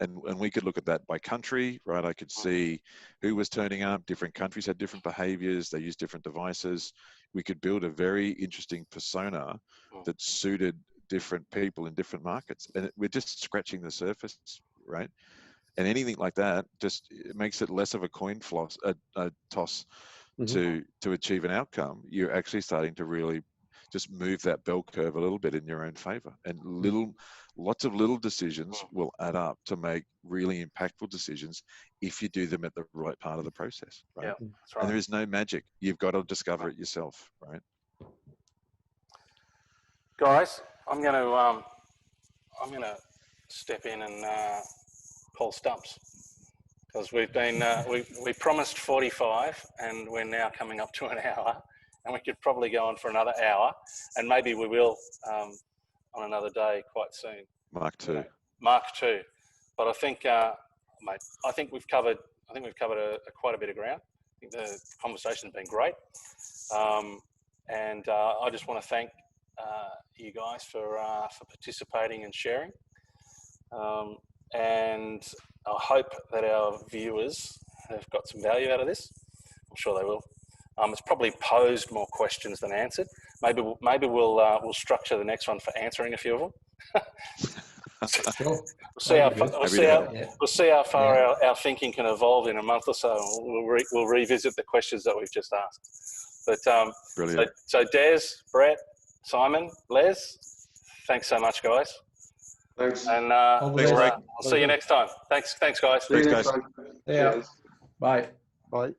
Speaker 2: And we could look at that by country, right? I could see who was turning up. Different countries had different behaviors. They used different devices. We could build a very interesting persona that suited different people in different markets. And we're just scratching the surface, right? And anything like that just makes it less of a coin toss to achieve an outcome. You're actually starting to really just move that bell curve a little bit in your own favor. And lots of little decisions will add up to make really impactful decisions if you do them at the right part of the process, right?
Speaker 1: Yeah, that's right.
Speaker 2: And there is no magic. You've got to discover it yourself, right?
Speaker 1: Guys, I'm going to step in and pull stumps, because we've been we promised 45, and we're now coming up to an hour, and we could probably go on for another hour, and maybe we will on another day quite soon.
Speaker 2: Mark II.
Speaker 1: Mark II. But I think, mate, I think we've covered quite a bit of ground. I think the conversation's been great, and I just want to thank you guys for participating and sharing, and I hope that our viewers have got some value out of this. I'm sure they will. It's probably posed more questions than answered. Maybe we'll structure the next one for answering a few of them.
Speaker 5: Sure.
Speaker 1: We'll see how far our thinking can evolve in a month or so. We'll revisit the questions that we've just asked. But
Speaker 2: brilliant.
Speaker 1: So Des, Brett, Simon, Les, thanks so much, guys.
Speaker 4: Thanks.
Speaker 1: And
Speaker 5: Thanks,
Speaker 1: we'll,
Speaker 2: Greg.
Speaker 1: I'll see you next time. Thanks, guys.
Speaker 4: See you
Speaker 2: Thanks,
Speaker 4: next
Speaker 2: guys.
Speaker 4: time.
Speaker 5: Yeah.
Speaker 4: Cheers.
Speaker 5: Bye.
Speaker 3: Bye.